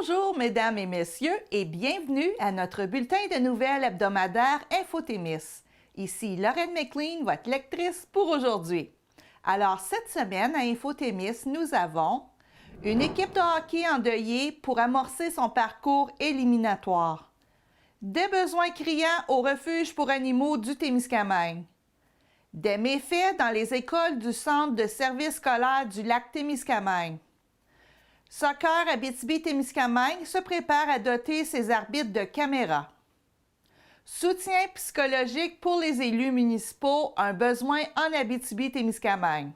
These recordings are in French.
Bonjour, mesdames et messieurs, et bienvenue à notre bulletin de nouvelles hebdomadaire InfoTémis. Ici Lorraine McLean, votre lectrice pour aujourd'hui. Alors, cette semaine à InfoTémis, nous avons une équipe de hockey endeuillée pour amorcer son parcours éliminatoire. Des besoins criants au refuge pour animaux du Témiscamingue. Des méfaits dans les écoles du Centre de services scolaires du lac Témiscamingue. Soccer Abitibi-Témiscamingue se prépare à doter ses arbitres de caméras. Soutien psychologique pour les élus municipaux, un besoin en Abitibi-Témiscamingue.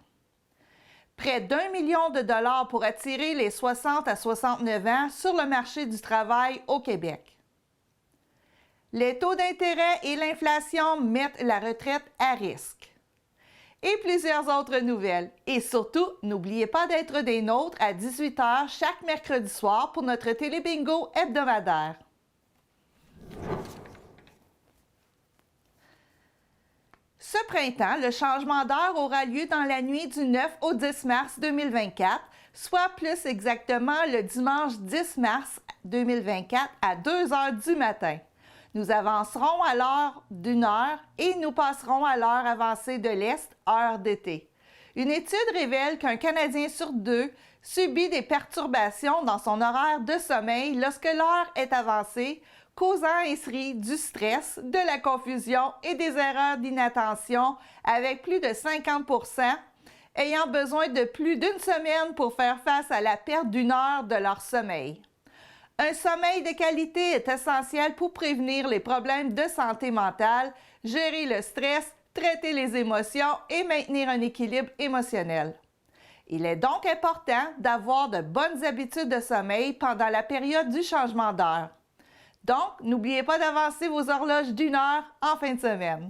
Près d'1 million de dollars pour attirer les 60 à 69 ans sur le marché du travail au Québec. Les taux d'intérêt et l'inflation mettent la retraite à risque. Et plusieurs autres nouvelles. Et surtout, n'oubliez pas d'être des nôtres à 18h chaque mercredi soir pour notre télébingo hebdomadaire. Ce printemps, le changement d'heure aura lieu dans la nuit du 9 au 10 mars 2024, soit plus exactement le dimanche 10 mars 2024 à 2 heures du matin. Nous avancerons à l'heure d'une heure et nous passerons à l'heure avancée de l'Est, heure d'été. Une étude révèle qu'un Canadien sur deux subit des perturbations dans son horaire de sommeil lorsque l'heure est avancée, causant ainsi du stress, de la confusion et des erreurs d'inattention, avec plus de 50% ayant besoin de plus d'une semaine pour faire face à la perte d'une heure de leur sommeil. Un sommeil de qualité est essentiel pour prévenir les problèmes de santé mentale, gérer le stress, traiter les émotions et maintenir un équilibre émotionnel. Il est donc important d'avoir de bonnes habitudes de sommeil pendant la période du changement d'heure. Donc, n'oubliez pas d'avancer vos horloges d'une heure en fin de semaine.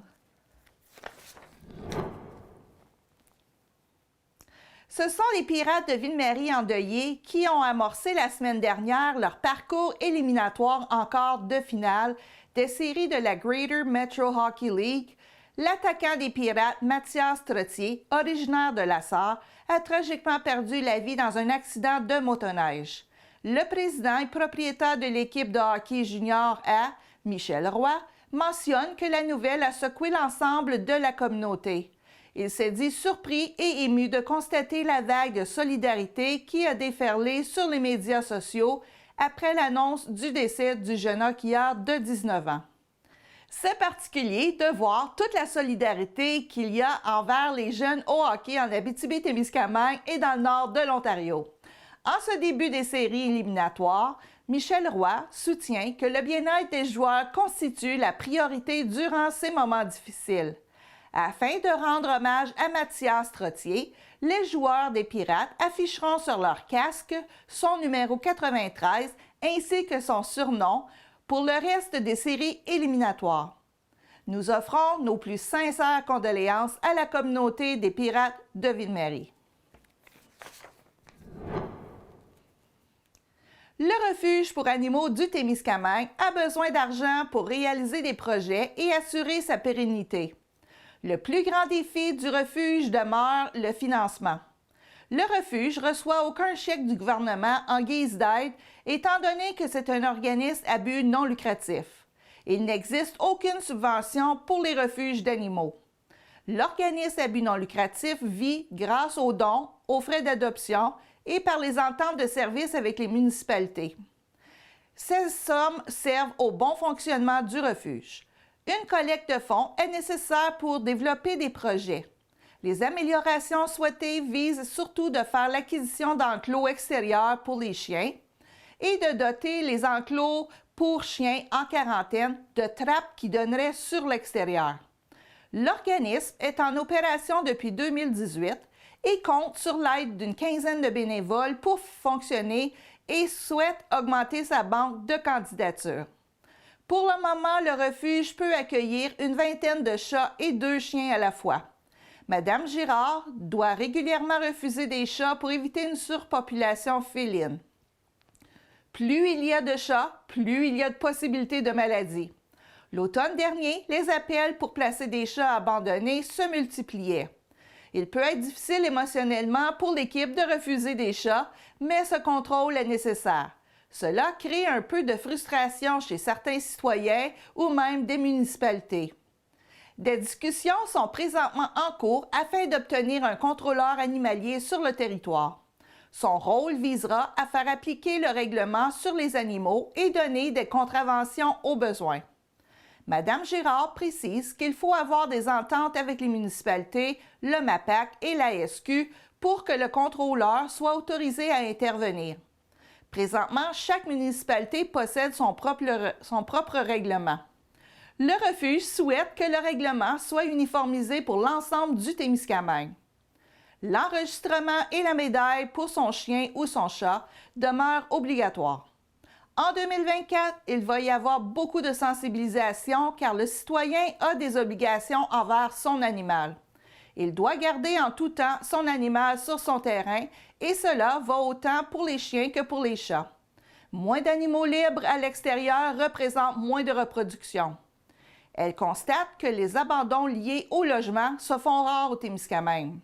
Ce sont les Pirates de Ville-Marie endeuillés qui ont amorcé la semaine dernière leur parcours éliminatoire en quart de finale des séries de la Greater Metro Hockey League. L'attaquant des Pirates, Mathias Trottier, originaire de La Sarre, a tragiquement perdu la vie dans un accident de motoneige. Le président et propriétaire de l'équipe de hockey junior A, Michel Roy, mentionne que la nouvelle a secoué l'ensemble de la communauté. Il s'est dit surpris et ému de constater la vague de solidarité qui a déferlé sur les médias sociaux après l'annonce du décès du jeune hockeyeur de 19 ans. C'est particulier de voir toute la solidarité qu'il y a envers les jeunes au hockey en Abitibi-Témiscamingue et dans le nord de l'Ontario. En ce début des séries éliminatoires, Michel Roy soutient que le bien-être des joueurs constitue la priorité durant ces moments difficiles. Afin de rendre hommage à Mathias Trottier, les joueurs des Pirates afficheront sur leur casque son numéro 93 ainsi que son surnom pour le reste des séries éliminatoires. Nous offrons nos plus sincères condoléances à la communauté des Pirates de Ville-Marie. Le refuge pour animaux du Témiscamingue a besoin d'argent pour réaliser des projets et assurer sa pérennité. Le plus grand défi du refuge demeure le financement. Le refuge ne reçoit aucun chèque du gouvernement en guise d'aide, étant donné que c'est un organisme à but non lucratif. Il n'existe aucune subvention pour les refuges d'animaux. L'organisme à but non lucratif vit grâce aux dons, aux frais d'adoption et par les ententes de services avec les municipalités. Ces sommes servent au bon fonctionnement du refuge. Une collecte de fonds est nécessaire pour développer des projets. Les améliorations souhaitées visent surtout de faire l'acquisition d'enclos extérieurs pour les chiens et de doter les enclos pour chiens en quarantaine de trappes qui donneraient sur l'extérieur. L'organisme est en opération depuis 2018 et compte sur l'aide d'une quinzaine de bénévoles pour fonctionner et souhaite augmenter sa banque de candidatures. Pour le moment, le refuge peut accueillir une vingtaine de chats et 2 chiens à la fois. Madame Girard doit régulièrement refuser des chats pour éviter une surpopulation féline. Plus il y a de chats, plus il y a de possibilités de maladies. L'automne dernier, les appels pour placer des chats abandonnés se multipliaient. Il peut être difficile émotionnellement pour l'équipe de refuser des chats, mais ce contrôle est nécessaire. Cela crée un peu de frustration chez certains citoyens ou même des municipalités. Des discussions sont présentement en cours afin d'obtenir un contrôleur animalier sur le territoire. Son rôle visera à faire appliquer le règlement sur les animaux et donner des contraventions aux besoins. Madame Girard précise qu'il faut avoir des ententes avec les municipalités, le MAPAC et la SQ pour que le contrôleur soit autorisé à intervenir. Présentement, chaque municipalité possède son propre règlement. Le refuge souhaite que le règlement soit uniformisé pour l'ensemble du Témiscamingue. L'enregistrement et la médaille pour son chien ou son chat demeurent obligatoires. En 2024, il va y avoir beaucoup de sensibilisation car le citoyen a des obligations envers son animal. Il doit garder en tout temps son animal sur son terrain et cela va autant pour les chiens que pour les chats. Moins d'animaux libres à l'extérieur représente moins de reproduction. Elle constate que les abandons liés au logement se font rares au Témiscamingue.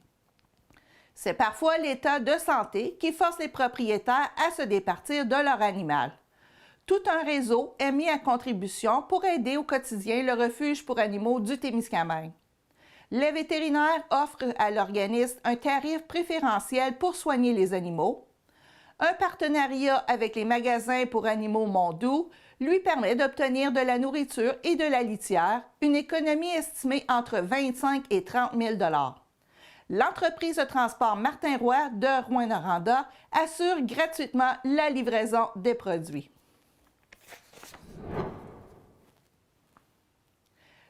C'est parfois l'état de santé qui force les propriétaires à se départir de leur animal. Tout un réseau est mis à contribution pour aider au quotidien le refuge pour animaux du Témiscamingue. Les vétérinaires offrent à l'organisme un tarif préférentiel pour soigner les animaux. Un partenariat avec les magasins pour animaux Mondou lui permet d'obtenir de la nourriture et de la litière, une économie estimée entre 25 et 30 000 $. L'entreprise de transport Martin Roy de Rouyn-Noranda assure gratuitement la livraison des produits.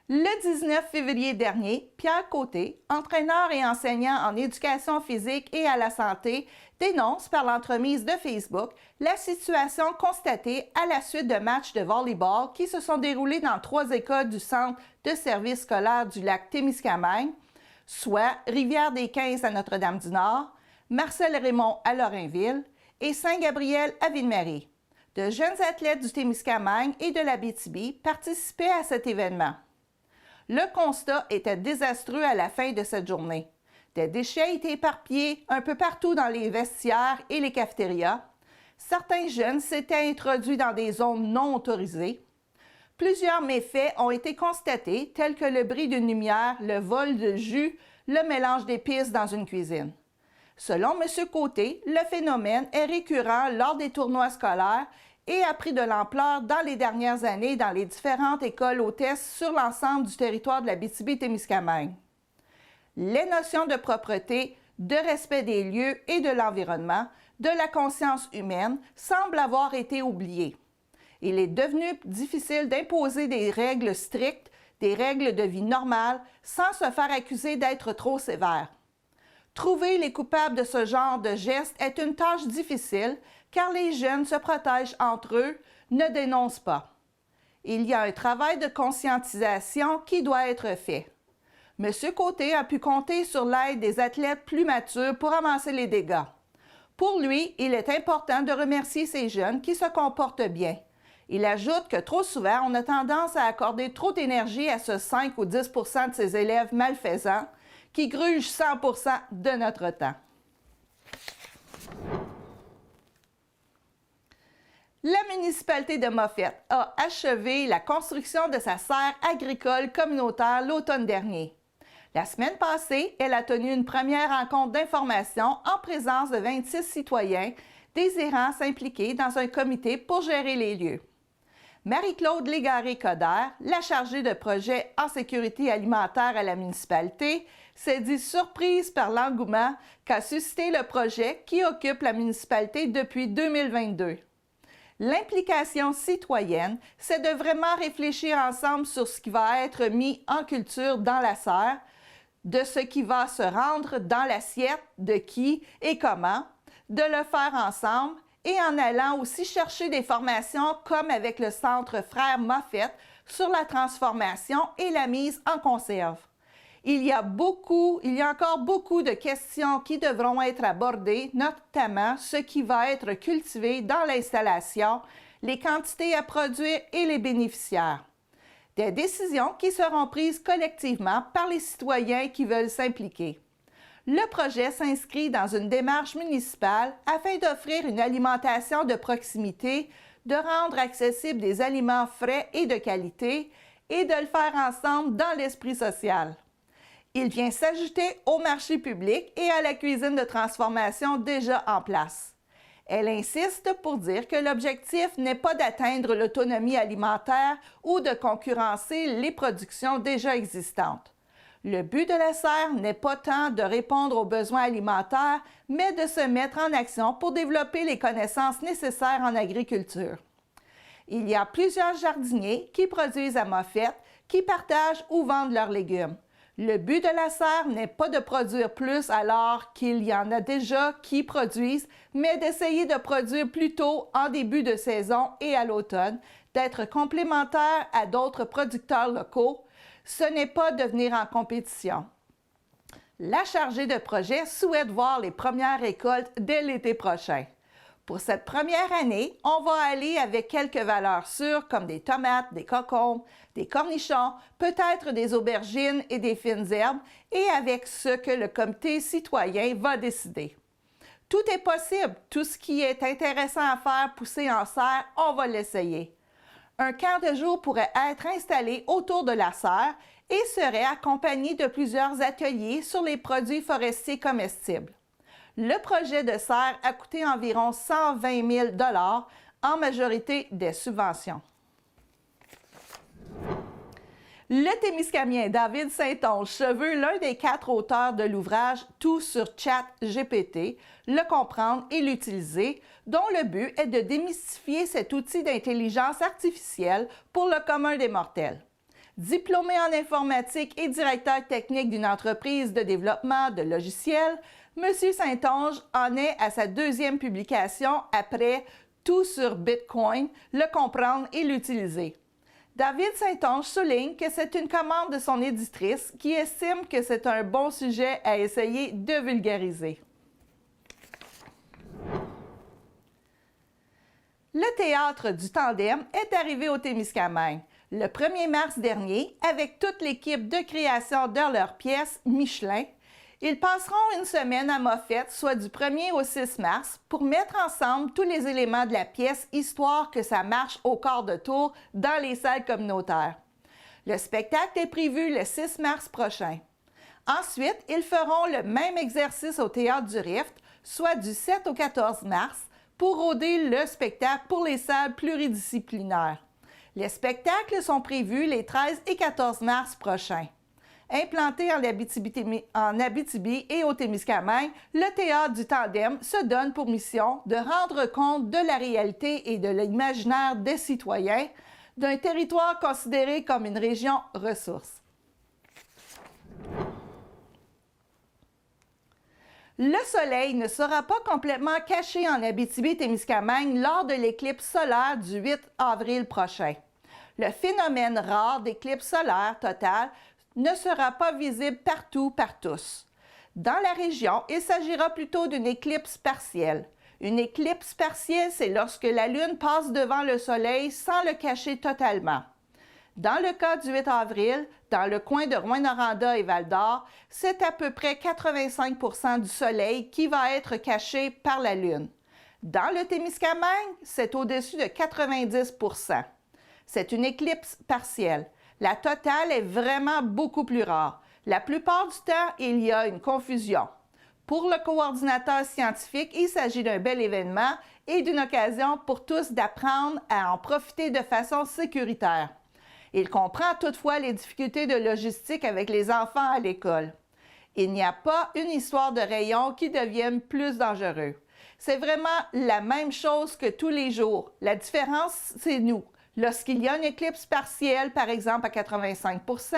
Le 19 février dernier, Pierre Côté, entraîneur et enseignant en éducation physique et à la santé, dénonce par l'entremise de Facebook la situation constatée à la suite de matchs de volleyball qui se sont déroulés dans 3 écoles du centre de service scolaire du lac Témiscamingue, soit Rivière-des-Quinze à Notre-Dame-du-Nord, Marcel-Raymond à Lorrainville et Saint-Gabriel à Ville-Marie. De jeunes athlètes du Témiscamingue et de l'Abitibi participaient à cet événement. Le constat était désastreux à la fin de cette journée. Des déchets étaient éparpillés un peu partout dans les vestiaires et les cafétérias. Certains jeunes s'étaient introduits dans des zones non autorisées. Plusieurs méfaits ont été constatés, tels que le bris d'une lumière, le vol de jus, le mélange d'épices dans une cuisine. Selon M. Côté, le phénomène est récurrent lors des tournois scolaires et a pris de l'ampleur dans les dernières années dans les différentes écoles hôtesses sur l'ensemble du territoire de l'Abitibi-Témiscamingue. Les notions de propreté, de respect des lieux et de l'environnement, de la conscience humaine semblent avoir été oubliées. Il est devenu difficile d'imposer des règles strictes, des règles de vie normales, sans se faire accuser d'être trop sévère. Trouver les coupables de ce genre de gestes est une tâche difficile car les jeunes se protègent entre eux, ne dénoncent pas. Il y a un travail de conscientisation qui doit être fait. M. Côté a pu compter sur l'aide des athlètes plus matures pour amasser les dégâts. Pour lui, il est important de remercier ces jeunes qui se comportent bien. Il ajoute que trop souvent, on a tendance à accorder trop d'énergie à ce 5 ou 10 % de ses élèves malfaisants qui grugent 100 % de notre temps. La municipalité de Moffett a achevé la construction de sa serre agricole communautaire l'automne dernier. La semaine passée, elle a tenu une première rencontre d'information en présence de 26 citoyens désirant s'impliquer dans un comité pour gérer les lieux. Marie-Claude Légaré-Coderre, la chargée de projet en sécurité alimentaire à la municipalité, s'est dit surprise par l'engouement qu'a suscité le projet qui occupe la municipalité depuis 2022. L'implication citoyenne, c'est de vraiment réfléchir ensemble sur ce qui va être mis en culture dans la serre, de ce qui va se rendre dans l'assiette, de qui et comment, de le faire ensemble et en allant aussi chercher des formations comme avec le Centre Frères Moffett sur la transformation et la mise en conserve. Il y a encore beaucoup de questions qui devront être abordées, notamment ce qui va être cultivé dans l'installation, les quantités à produire et les bénéficiaires. Des décisions qui seront prises collectivement par les citoyens qui veulent s'impliquer. Le projet s'inscrit dans une démarche municipale afin d'offrir une alimentation de proximité, de rendre accessibles des aliments frais et de qualité et de le faire ensemble dans l'esprit social. Il vient s'ajouter au marché public et à la cuisine de transformation déjà en place. Elle insiste pour dire que l'objectif n'est pas d'atteindre l'autonomie alimentaire ou de concurrencer les productions déjà existantes. Le but de la serre n'est pas tant de répondre aux besoins alimentaires, mais de se mettre en action pour développer les connaissances nécessaires en agriculture. Il y a plusieurs jardiniers qui produisent à Moffett, qui partagent ou vendent leurs légumes. Le but de la serre n'est pas de produire plus alors qu'il y en a déjà qui produisent, mais d'essayer de produire plus tôt en début de saison et à l'automne, d'être complémentaire à d'autres producteurs locaux. Ce n'est pas de venir en compétition. La chargée de projet souhaite voir les premières récoltes dès l'été prochain. Pour cette première année, on va aller avec quelques valeurs sûres comme des tomates, des concombres, des cornichons, peut-être des aubergines et des fines herbes, et avec ce que le comité citoyen va décider. Tout est possible. Tout ce qui est intéressant à faire pousser en serre, on va l'essayer. Un camp de jour pourrait être installé autour de la serre et serait accompagné de plusieurs ateliers sur les produits forestiers comestibles. Le projet de serre a coûté environ 120 000 $, en majorité des subventions. Le Témiscamien David Saint-Onge se veut l'un des 4 auteurs de l'ouvrage « Tout sur ChatGPT, le comprendre et l'utiliser », dont le but est de démystifier cet outil d'intelligence artificielle pour le commun des mortels. Diplômé en informatique et directeur technique d'une entreprise de développement de logiciels, M. Saint-Onge en est à sa 2e publication après « Tout sur Bitcoin, le comprendre et l'utiliser ». David Saint-Onge souligne que c'est une commande de son éditrice qui estime que c'est un bon sujet à essayer de vulgariser. Le théâtre du Tandem est arrivé au Témiscamingue le 1er mars dernier avec toute l'équipe de création de leur pièce Michelin. Ils passeront une semaine à Moffett, soit du 1er au 6 mars, pour mettre ensemble tous les éléments de la pièce, histoire que ça marche au quart de tour dans les salles communautaires. Le spectacle est prévu le 6 mars prochain. Ensuite, ils feront le même exercice au Théâtre du Rift, soit du 7 au 14 mars, pour roder le spectacle pour les salles pluridisciplinaires. Les spectacles sont prévus les 13 et 14 mars prochains. Implanté en Abitibi et au Témiscamingue, le Théâtre du Tandem se donne pour mission de rendre compte de la réalité et de l'imaginaire des citoyens d'un territoire considéré comme une région ressource. Le soleil ne sera pas complètement caché en Abitibi-Témiscamingue lors de l'éclipse solaire du 8 avril prochain. Le phénomène rare d'éclipse solaire totale ne sera pas visible partout par tous. Dans la région, il s'agira plutôt d'une éclipse partielle. Une éclipse partielle, c'est lorsque la Lune passe devant le Soleil sans le cacher totalement. Dans le cas du 8 avril, dans le coin de Rouyn-Noranda et Val-d'Or, c'est à peu près 85 % du Soleil qui va être caché par la Lune. Dans le Témiscamingue, c'est au-dessus de 90 %. C'est une éclipse partielle. La totale est vraiment beaucoup plus rare. La plupart du temps, il y a une confusion. Pour le coordinateur scientifique, il s'agit d'un bel événement et d'une occasion pour tous d'apprendre à en profiter de façon sécuritaire. Il comprend toutefois les difficultés de logistique avec les enfants à l'école. Il n'y a pas une histoire de rayon qui devienne plus dangereux. C'est vraiment la même chose que tous les jours. La différence, c'est nous. Lorsqu'il y a une éclipse partielle, par exemple à 85 %,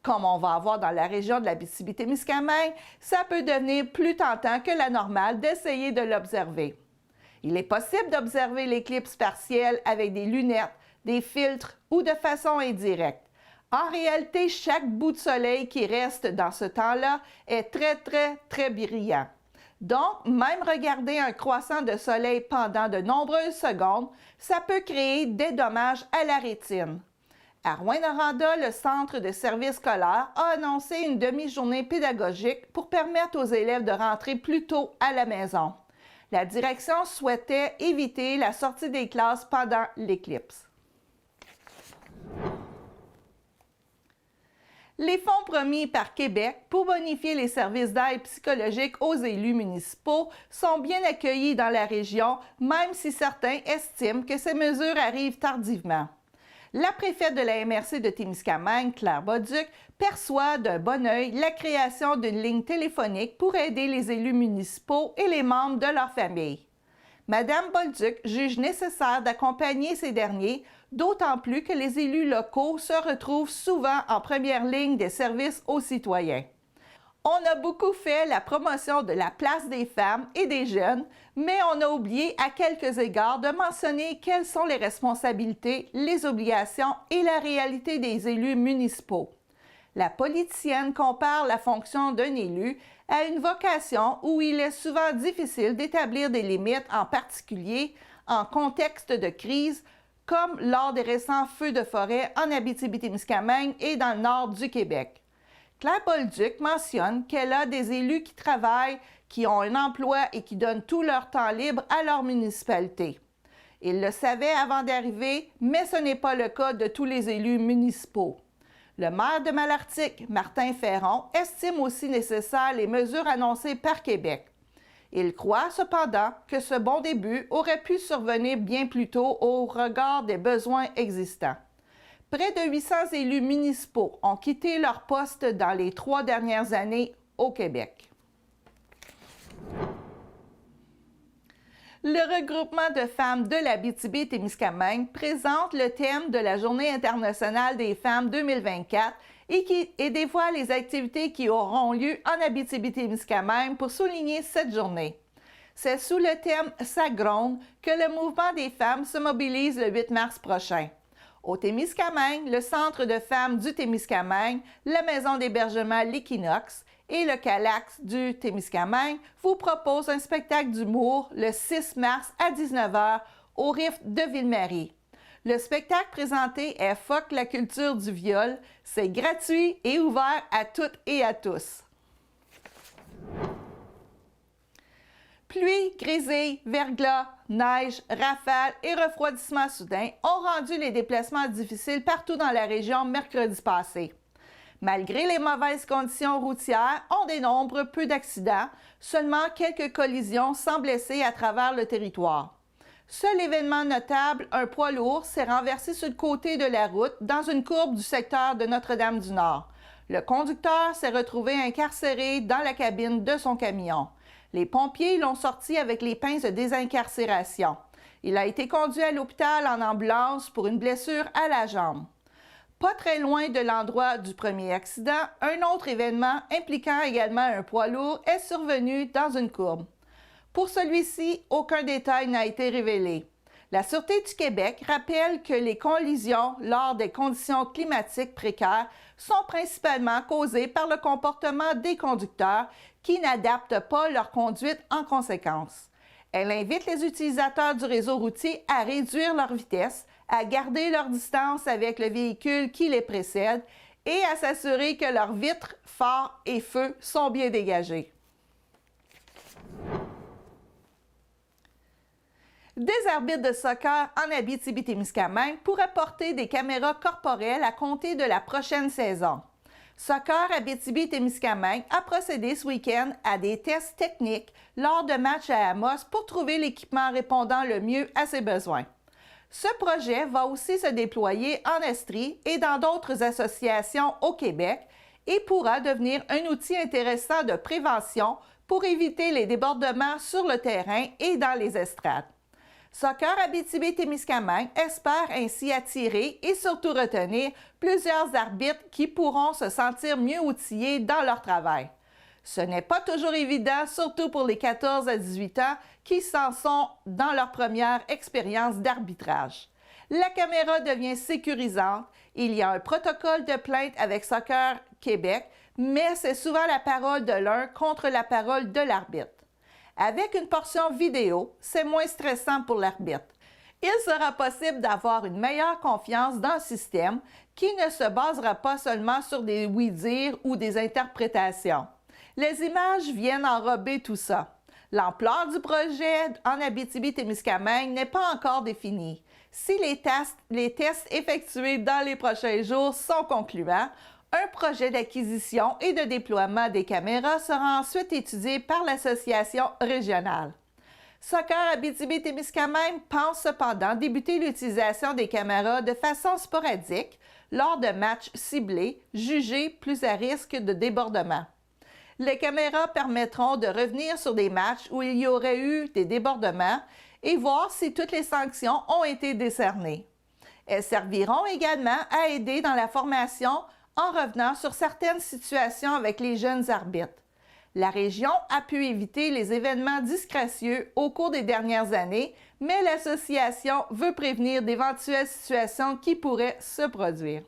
comme on va avoir dans la région de l'Abitibi-Témiscamingue, ça peut devenir plus tentant que la normale d'essayer de l'observer. Il est possible d'observer l'éclipse partielle avec des lunettes, des filtres ou de façon indirecte. En réalité, chaque bout de soleil qui reste dans ce temps-là est très brillant. Donc, même regarder un croissant de soleil pendant de nombreuses secondes, ça peut créer des dommages à la rétine. À Rouyn-Noranda, le Centre de services scolaires a annoncé une demi-journée pédagogique pour permettre aux élèves de rentrer plus tôt à la maison. La direction souhaitait éviter la sortie des classes pendant l'éclipse. Les fonds promis par Québec pour bonifier les services d'aide psychologique aux élus municipaux sont bien accueillis dans la région, même si certains estiment que ces mesures arrivent tardivement. La préfète de la MRC de Témiscamingue, Claire Bolduc, perçoit d'un bon œil la création d'une ligne téléphonique pour aider les élus municipaux et les membres de leur famille. Madame Bolduc juge nécessaire d'accompagner ces derniers, d'autant plus que les élus locaux se retrouvent souvent en première ligne des services aux citoyens. On a beaucoup fait la promotion de la place des femmes et des jeunes, mais on a oublié à quelques égards de mentionner quelles sont les responsabilités, les obligations et la réalité des élus municipaux. La politicienne compare la fonction d'un élu à une vocation où il est souvent difficile d'établir des limites, en particulier en contexte de crise, comme lors des récents feux de forêt en Abitibi-Témiscamingue et dans le nord du Québec. Claire Bolduc mentionne qu'elle a des élus qui travaillent, qui ont un emploi et qui donnent tout leur temps libre à leur municipalité. Ils le savaient avant d'arriver, mais ce n'est pas le cas de tous les élus municipaux. Le maire de Malartic, Martin Ferron, estime aussi nécessaires les mesures annoncées par Québec. Il croit cependant que ce bon début aurait pu survenir bien plus tôt au regard des besoins existants. Près de 800 élus municipaux ont quitté leur poste dans les 3 dernières années au Québec. Le regroupement de femmes de l'Abitibi-Témiscamingue présente le thème de la Journée internationale des femmes 2024 et dévoile les activités qui auront lieu en Abitibi-Témiscamingue pour souligner cette journée. C'est sous le thème « Ça gronde » que le mouvement des femmes se mobilise le 8 mars prochain. Au Témiscamingue, le Centre de femmes du Témiscamingue, la Maison d'hébergement L'Équinoxe et le Calax du Témiscamingue vous proposent un spectacle d'humour le 6 mars à 19h au Rift de Ville-Marie. Le spectacle présenté est Fuck la culture du viol. C'est gratuit et ouvert à toutes et à tous. Pluie, grisée, verglas, neige, rafales et refroidissement soudain ont rendu les déplacements difficiles partout dans la région mercredi passé. Malgré les mauvaises conditions routières, on dénombre peu d'accidents, seulement quelques collisions sans blessés à travers le territoire. Seul événement notable, un poids lourd s'est renversé sur le côté de la route dans une courbe du secteur de Notre-Dame-du-Nord. Le conducteur s'est retrouvé incarcéré dans la cabine de son camion. Les pompiers l'ont sorti avec les pinces de désincarcération. Il a été conduit à l'hôpital en ambulance pour une blessure à la jambe. Pas très loin de l'endroit du premier accident, un autre événement impliquant également un poids lourd est survenu dans une courbe. Pour celui-ci, aucun détail n'a été révélé. La Sûreté du Québec rappelle que les collisions lors des conditions climatiques précaires sont principalement causées par le comportement des conducteurs qui n'adaptent pas leur conduite en conséquence. Elle invite les utilisateurs du réseau routier à réduire leur vitesse, à garder leur distance avec le véhicule qui les précède et à s'assurer que leurs vitres, phares et feux sont bien dégagés. Des arbitres de soccer en Abitibi-Témiscamingue pourraient porter des caméras corporelles à compter de la prochaine saison. Soccer Abitibi-Témiscamingue a procédé ce week-end à des tests techniques lors de matchs à Amos pour trouver l'équipement répondant le mieux à ses besoins. Ce projet va aussi se déployer en Estrie et dans d'autres associations au Québec et pourra devenir un outil intéressant de prévention pour éviter les débordements sur le terrain et dans les estrades. Soccer Abitibi-Témiscamingue espère ainsi attirer et surtout retenir plusieurs arbitres qui pourront se sentir mieux outillés dans leur travail. Ce n'est pas toujours évident, surtout pour les 14 à 18 ans qui s'en sont dans leur première expérience d'arbitrage. La caméra devient sécurisante, il y a un protocole de plainte avec Soccer Québec, mais c'est souvent la parole de l'un contre la parole de l'arbitre. Avec une portion vidéo, c'est moins stressant pour l'arbitre. Il sera possible d'avoir une meilleure confiance dans le système qui ne se basera pas seulement sur des oui-dire ou des interprétations. Les images viennent enrober tout ça. L'ampleur du projet en Abitibi-Témiscamingue n'est pas encore définie. Si les tests effectués dans les prochains jours sont concluants, un projet d'acquisition et de déploiement des caméras sera ensuite étudié par l'association régionale. Soccer Abitibi-Témiscamingue pense cependant débuter l'utilisation des caméras de façon sporadique lors de matchs ciblés jugés plus à risque de débordement. Les caméras permettront de revenir sur des matchs où il y aurait eu des débordements et voir si toutes les sanctions ont été décernées. Elles serviront également à aider dans la formation en revenant sur certaines situations avec les jeunes arbitres. La région a pu éviter les événements disgracieux au cours des dernières années, mais l'association veut prévenir d'éventuelles situations qui pourraient se produire.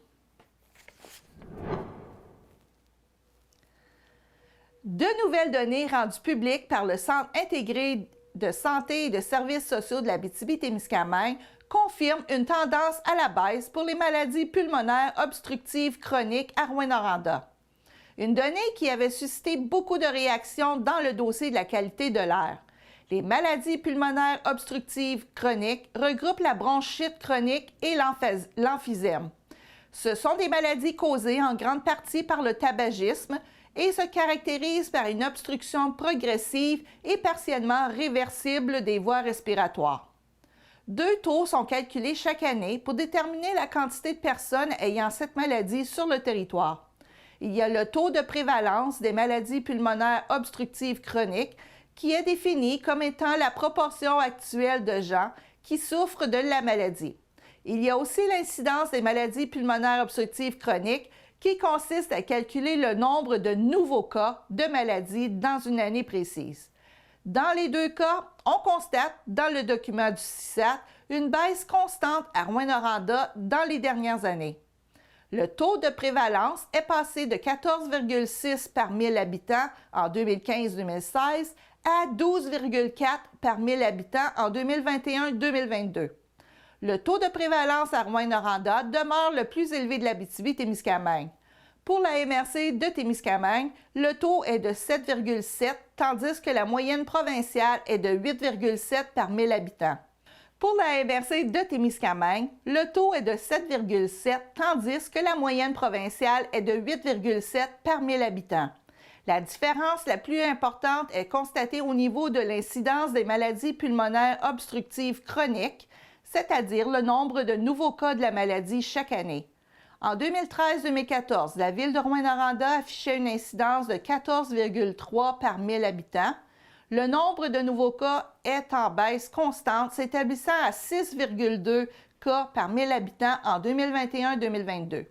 De nouvelles données rendues publiques par le Centre intégré de santé et de services sociaux de l'Abitibi-Témiscamingue confirment une tendance à la baisse pour les maladies pulmonaires obstructives chroniques à Rouyn-Noranda. Une donnée qui avait suscité beaucoup de réactions dans le dossier de la qualité de l'air. Les maladies pulmonaires obstructives chroniques regroupent la bronchite chronique et l'emphysème. Ce sont des maladies causées en grande partie par le tabagisme et se caractérisent par une obstruction progressive et partiellement réversible des voies respiratoires. 2 taux sont calculés chaque année pour déterminer la quantité de personnes ayant cette maladie sur le territoire. Il y a le taux de prévalence des maladies pulmonaires obstructives chroniques qui est défini comme étant la proportion actuelle de gens qui souffrent de la maladie. Il y a aussi l'incidence des maladies pulmonaires obstructives chroniques qui consiste à calculer le nombre de nouveaux cas de maladie dans une année précise. Dans les 2 cas, on constate dans le document du CISAT une baisse constante à Rouyn-Noranda dans les dernières années. Le taux de prévalence est passé de 14,6 par 1000 habitants en 2015-2016 à 12,4 par 1000 habitants en 2021-2022. Le taux de prévalence à Rouyn-Noranda demeure le plus élevé de l'Abitibi-Témiscamingue. Pour la MRC de Témiscamingue, le taux est de 7,7, tandis que la moyenne provinciale est de 8,7 par 1000 habitants. Pour la MRC de Témiscamingue, le taux est de 7,7, tandis que la moyenne provinciale est de 8,7 par 1000 habitants. La différence la plus importante est constatée au niveau de l'incidence des maladies pulmonaires obstructives chroniques, c'est-à-dire le nombre de nouveaux cas de la maladie chaque année. En 2013-2014, la ville de Rouyn-Noranda affichait une incidence de 14,3 par 1000 habitants. Le nombre de nouveaux cas est en baisse constante, s'établissant à 6,2 cas par 1000 habitants en 2021-2022.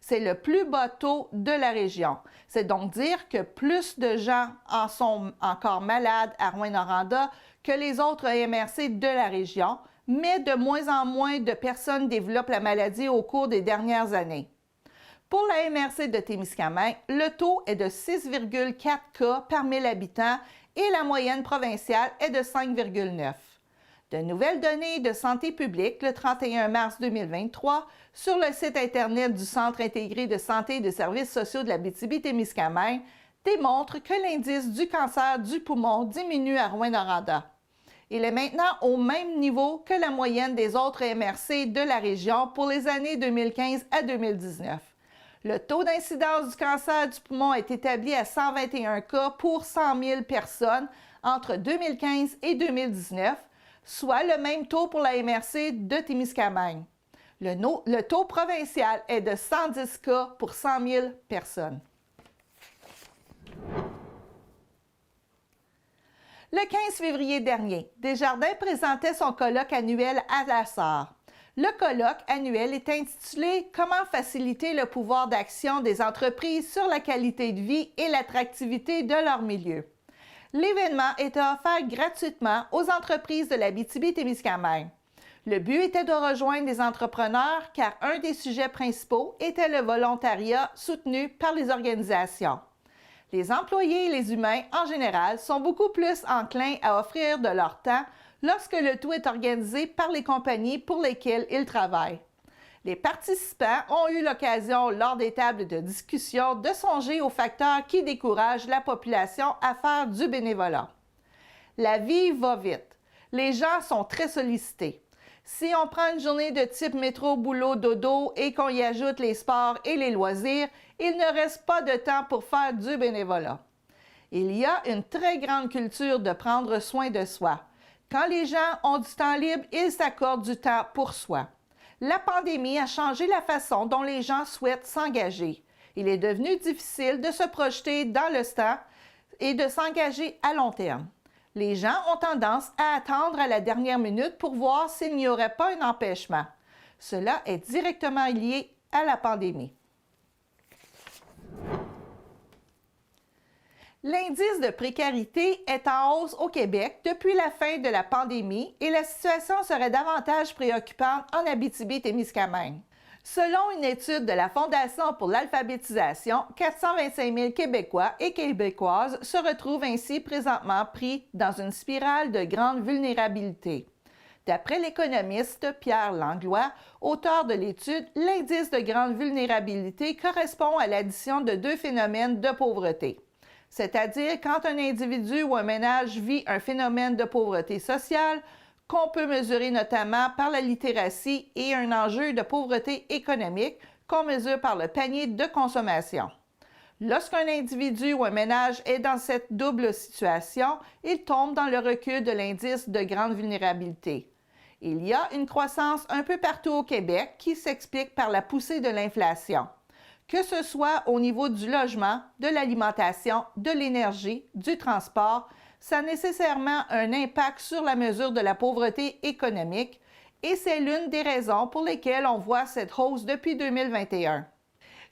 C'est le plus bas taux de la région. C'est donc dire que plus de gens en sont encore malades à Rouyn-Noranda que les autres MRC de la région, mais de moins en moins de personnes développent la maladie au cours des dernières années. Pour la MRC de Témiscamingue, le taux est de 6,4 cas par 1000 habitants et la moyenne provinciale est de 5,9. De nouvelles données de santé publique le 31 mars 2023 sur le site Internet du Centre intégré de santé et de services sociaux de l'Abitibi-Témiscamingue démontrent que l'indice du cancer du poumon diminue à Rouyn-Noranda. Il est maintenant au même niveau que la moyenne des autres MRC de la région pour les années 2015 à 2019. Le taux d'incidence du cancer du poumon est établi à 121 cas pour 100 000 personnes entre 2015 et 2019, soit le même taux pour la MRC de Témiscamingue. Le taux provincial est de 110 cas pour 100 000 personnes. Le 15 février dernier, Desjardins présentait son colloque annuel à la SAR. Le colloque annuel est intitulé « Comment faciliter le pouvoir d'action des entreprises sur la qualité de vie et l'attractivité de leur milieu ». L'événement était offert gratuitement aux entreprises de l'Abitibi-Témiscamingue. Le but était de rejoindre les entrepreneurs car un des sujets principaux était le volontariat soutenu par les organisations. Les employés et les humains, en général, sont beaucoup plus enclins à offrir de leur temps lorsque le tout est organisé par les compagnies pour lesquelles ils travaillent. Les participants ont eu l'occasion, lors des tables de discussion, de songer aux facteurs qui découragent la population à faire du bénévolat. La vie va vite. Les gens sont très sollicités. Si on prend une journée de type métro, boulot, dodo et qu'on y ajoute les sports et les loisirs, il ne reste pas de temps pour faire du bénévolat. Il y a une très grande culture de prendre soin de soi. Quand les gens ont du temps libre, ils s'accordent du temps pour soi. La pandémie a changé la façon dont les gens souhaitent s'engager. Il est devenu difficile de se projeter dans le temps et de s'engager à long terme. Les gens ont tendance à attendre à la dernière minute pour voir s'il n'y aurait pas un empêchement. Cela est directement lié à la pandémie. L'indice de précarité est en hausse au Québec depuis la fin de la pandémie et la situation serait davantage préoccupante en Abitibi-Témiscamingue. Selon une étude de la Fondation pour l'alphabétisation, 425 000 Québécois et Québécoises se retrouvent ainsi présentement pris dans une spirale de grande vulnérabilité. D'après l'économiste Pierre Langlois, auteur de l'étude, l'indice de grande vulnérabilité correspond à l'addition de deux phénomènes de pauvreté. C'est-à-dire quand un individu ou un ménage vit un phénomène de pauvreté sociale, qu'on peut mesurer notamment par la littératie et un enjeu de pauvreté économique qu'on mesure par le panier de consommation. Lorsqu'un individu ou un ménage est dans cette double situation, il tombe dans le recul de l'indice de grande vulnérabilité. Il y a une croissance un peu partout au Québec qui s'explique par la poussée de l'inflation. Que ce soit au niveau du logement, de l'alimentation, de l'énergie, du transport, ça a nécessairement un impact sur la mesure de la pauvreté économique et c'est l'une des raisons pour lesquelles on voit cette hausse depuis 2021.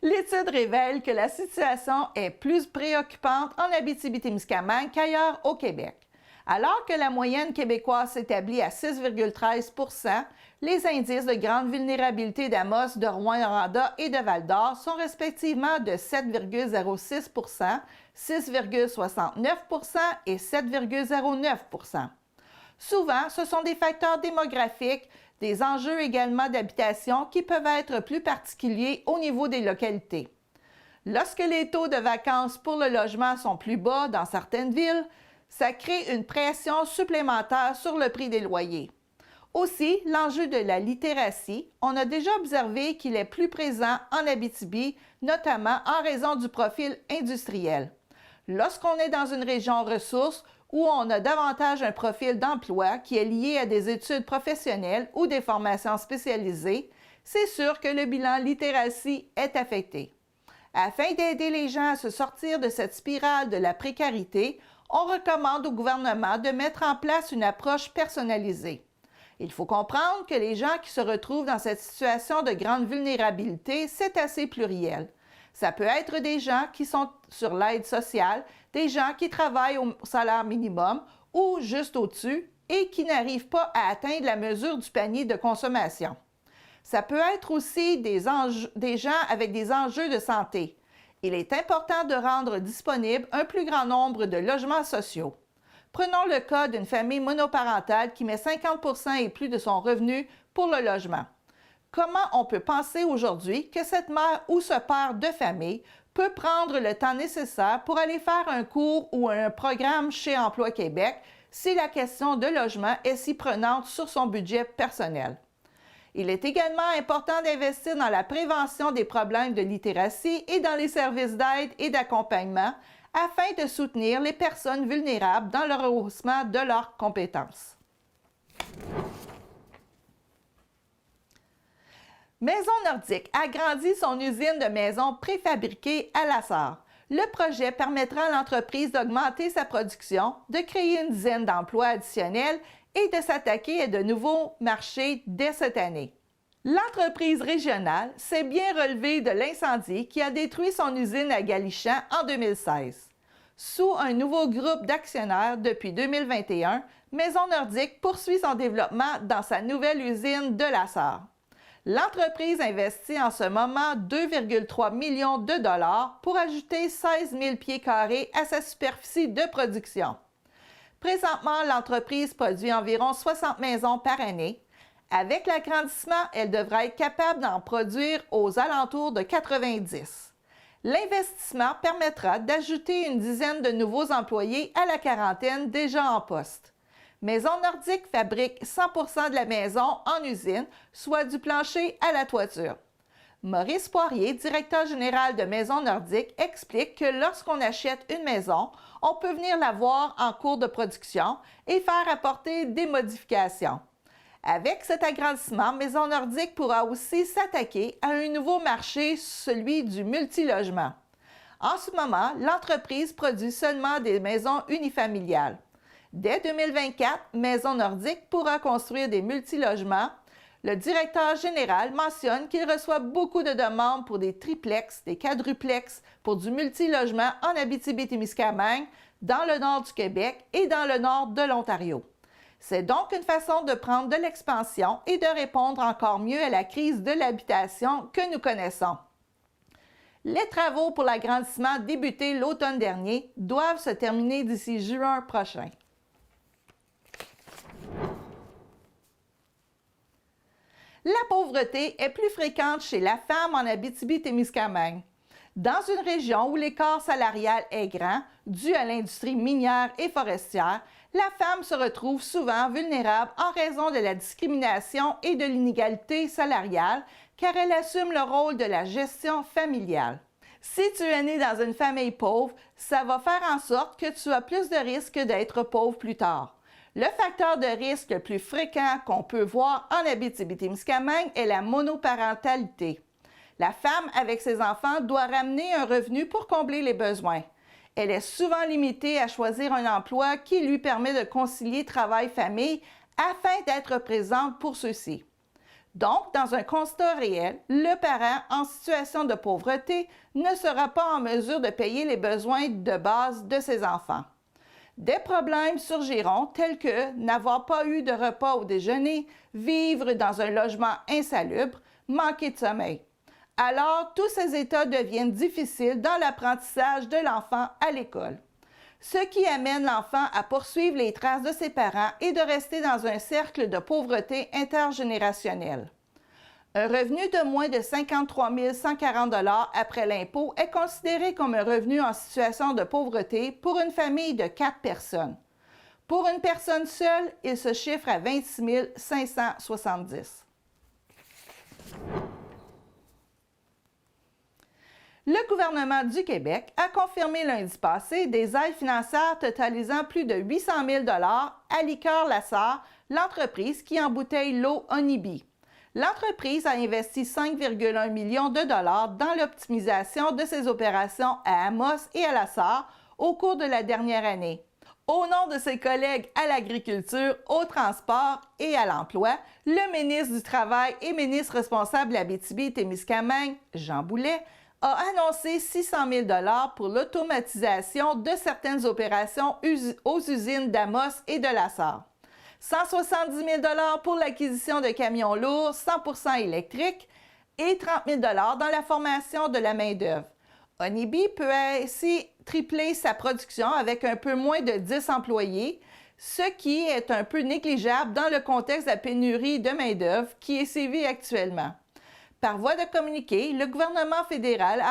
L'étude révèle que la situation est plus préoccupante en Abitibi-Témiscamingue qu'ailleurs au Québec. Alors que la moyenne québécoise s'établit à 6,13 %, les indices de grande vulnérabilité d'Amos, de Rouyn-Noranda et de Val-d'Or sont respectivement de 7,06 %, 6,69 % et 7,09 %. Souvent, ce sont des facteurs démographiques, des enjeux également d'habitation qui peuvent être plus particuliers au niveau des localités. Lorsque les taux de vacances pour le logement sont plus bas dans certaines villes, ça crée une pression supplémentaire sur le prix des loyers. Aussi, l'enjeu de la littératie, on a déjà observé qu'il est plus présent en Abitibi, notamment en raison du profil industriel. Lorsqu'on est dans une région ressource où on a davantage un profil d'emploi qui est lié à des études professionnelles ou des formations spécialisées, c'est sûr que le bilan littératie est affecté. Afin d'aider les gens à se sortir de cette spirale de la précarité, on recommande au gouvernement de mettre en place une approche personnalisée. Il faut comprendre que les gens qui se retrouvent dans cette situation de grande vulnérabilité, c'est assez pluriel. Ça peut être des gens qui sont sur l'aide sociale, des gens qui travaillent au salaire minimum ou juste au-dessus et qui n'arrivent pas à atteindre la mesure du panier de consommation. Ça peut être aussi des gens avec des enjeux de santé. Il est important de rendre disponible un plus grand nombre de logements sociaux. Prenons le cas d'une famille monoparentale qui met 50 % et plus de son revenu pour le logement. Comment on peut penser aujourd'hui que cette mère ou ce père de famille peut prendre le temps nécessaire pour aller faire un cours ou un programme chez Emploi Québec si la question de logement est si prenante sur son budget personnel? Il est également important d'investir dans la prévention des problèmes de littératie et dans les services d'aide et d'accompagnement afin de soutenir les personnes vulnérables dans le rehaussement de leurs compétences. Maison Nordique agrandit son usine de maisons préfabriquées à La Sarre. Le projet permettra à l'entreprise d'augmenter sa production, de créer une dizaine d'emplois additionnels et de s'attaquer à de nouveaux marchés dès cette année. L'entreprise régionale s'est bien relevée de l'incendie qui a détruit son usine à Galichan en 2016. Sous un nouveau groupe d'actionnaires depuis 2021, Maison Nordique poursuit son développement dans sa nouvelle usine de La Sarre. L'entreprise investit en ce moment 2,3 millions de dollars pour ajouter 16 000 pieds carrés à sa superficie de production. Présentement, l'entreprise produit environ 60 maisons par année. Avec l'agrandissement, elle devra être capable d'en produire aux alentours de 90. L'investissement permettra d'ajouter une dizaine de nouveaux employés à la quarantaine déjà en poste. Maison Nordique fabrique 100% de la maison en usine, soit du plancher à la toiture. Maurice Poirier, directeur général de Maison Nordique, explique que lorsqu'on achète une maison, on peut venir la voir en cours de production et faire apporter des modifications. Avec cet agrandissement, Maison Nordique pourra aussi s'attaquer à un nouveau marché, celui du multilogement. En ce moment, l'entreprise produit seulement des maisons unifamiliales. Dès 2024, Maison Nordique pourra construire des multilogements. Le directeur général mentionne qu'il reçoit beaucoup de demandes pour des triplex, des quadruplex, pour du multilogement en Abitibi-Témiscamingue, dans le nord du Québec et dans le nord de l'Ontario. C'est donc une façon de prendre de l'expansion et de répondre encore mieux à la crise de l'habitation que nous connaissons. Les travaux pour l'agrandissement débutés l'automne dernier doivent se terminer d'ici juin prochain. La pauvreté est plus fréquente chez la femme en Abitibi-Témiscamingue. Dans une région où l'écart salarial est grand, dû à l'industrie minière et forestière, la femme se retrouve souvent vulnérable en raison de la discrimination et de l'inégalité salariale, car elle assume le rôle de la gestion familiale. Si tu es né dans une famille pauvre, ça va faire en sorte que tu as plus de risques d'être pauvre plus tard. Le facteur de risque le plus fréquent qu'on peut voir en Abitibi-Témiscamingue est la monoparentalité. La femme avec ses enfants doit ramener un revenu pour combler les besoins. Elle est souvent limitée à choisir un emploi qui lui permet de concilier travail-famille afin d'être présente pour ceux-ci. Donc, dans un constat réel, le parent en situation de pauvreté ne sera pas en mesure de payer les besoins de base de ses enfants. Des problèmes surgiront tels que n'avoir pas eu de repas au déjeuner, vivre dans un logement insalubre, manquer de sommeil. Alors, tous ces états deviennent difficiles dans l'apprentissage de l'enfant à l'école. Ce qui amène l'enfant à poursuivre les traces de ses parents et de rester dans un cercle de pauvreté intergénérationnelle. Un revenu de moins de 53 140 $ après l'impôt est considéré comme un revenu en situation de pauvreté pour une famille de 4 personnes. Pour une personne seule, il se chiffre à 26 570 $. Le gouvernement du Québec a confirmé lundi passé des aides financières totalisant plus de 800 000 $ à Liqueurs Lassard, l'entreprise qui embouteille l'eau Onibi. L'entreprise a investi 5,1 millions de dollars dans l'optimisation de ses opérations à Amos et à Lassard au cours de la dernière année. Au nom de ses collègues à l'agriculture, au transport et à l'emploi, le ministre du Travail et ministre responsable de l'Abitibi-Témiscamingue, Jean Boulet, a annoncé 600 000 $ pour l'automatisation de certaines opérations aux usines d'Amos et de Lassard. 170 000 $ pour l'acquisition de camions lourds 100% électriques et 30 000 $ dans la formation de la main-d'œuvre. Onibi peut ainsi tripler sa production avec un peu moins de 10 employés, ce qui est un peu négligeable dans le contexte de la pénurie de main-d'œuvre qui est sévie actuellement. Par voie de communiqué, le gouvernement fédéral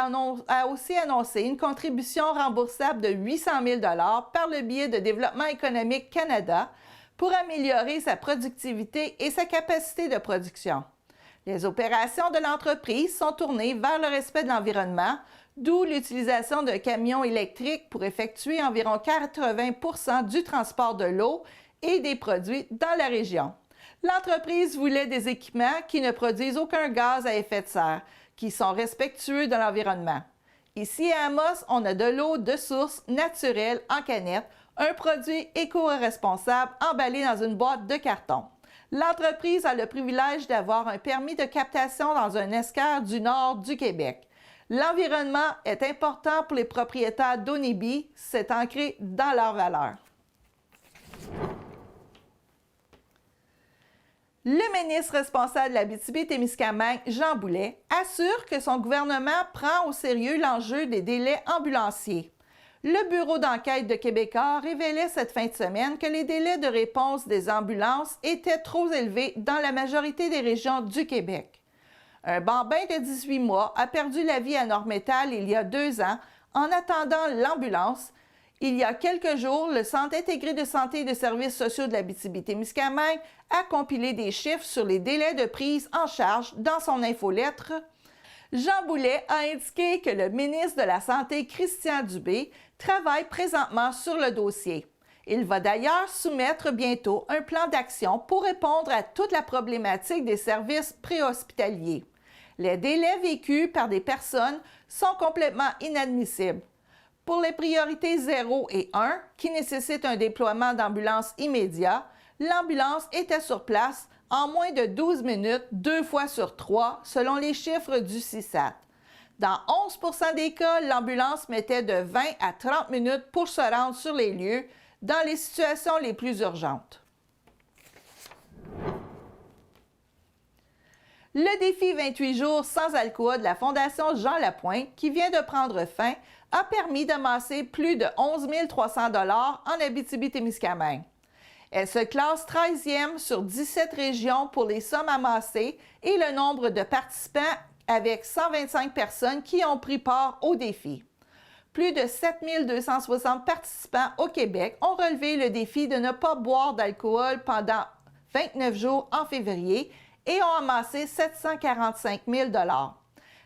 a aussi annoncé une contribution remboursable de 800 000 $ par le biais de Développement économique Canada pour améliorer sa productivité et sa capacité de production. Les opérations de l'entreprise sont tournées vers le respect de l'environnement, d'où l'utilisation de camions électriques pour effectuer environ 80 % du transport de l'eau et des produits dans la région. L'entreprise voulait des équipements qui ne produisent aucun gaz à effet de serre, qui sont respectueux de l'environnement. Ici à Amos, on a de l'eau de source naturelle en canette, un produit éco-responsable emballé dans une boîte de carton. L'entreprise a le privilège d'avoir un permis de captation dans un estuaire du nord du Québec. L'environnement est important pour les propriétaires d'Onibi, c'est ancré dans leurs valeurs. Le ministre responsable de l'Abitibi-Témiscamingue, Jean Boulet, assure que son gouvernement prend au sérieux l'enjeu des délais ambulanciers. Le bureau d'enquête de Québécois révélait cette fin de semaine que les délais de réponse des ambulances étaient trop élevés dans la majorité des régions du Québec. Un bambin de 18 mois a perdu la vie à Nord-Métal il y a 2 ans en attendant l'ambulance. Il y a quelques jours, le Centre intégré de santé et de services sociaux de l'Abitibi-Témiscamingue a compilé des chiffres sur les délais de prise en charge dans son infolettre. Jean Boulet a indiqué que le ministre de la Santé, Christian Dubé, travaille présentement sur le dossier. Il va d'ailleurs soumettre bientôt un plan d'action pour répondre à toute la problématique des services préhospitaliers. Les délais vécus par des personnes sont complètement inadmissibles. Pour les priorités 0 et 1, qui nécessitent un déploiement d'ambulance immédiat, l'ambulance était sur place en moins de 12 minutes, 2 fois sur 3, selon les chiffres du CISAT. Dans 11 % des cas, l'ambulance mettait de 20 à 30 minutes pour se rendre sur les lieux dans les situations les plus urgentes. Le défi 28 jours sans alcool de la Fondation Jean Lapointe, qui vient de prendre fin, a permis d'amasser plus de 11 300 $ en Abitibi-Témiscamingue. Elle se classe 13e sur 17 régions pour les sommes amassées et le nombre de participants avec 125 personnes qui ont pris part au défi. Plus de 7 260 participants au Québec ont relevé le défi de ne pas boire d'alcool pendant 29 jours en février et ont amassé 745 000 $.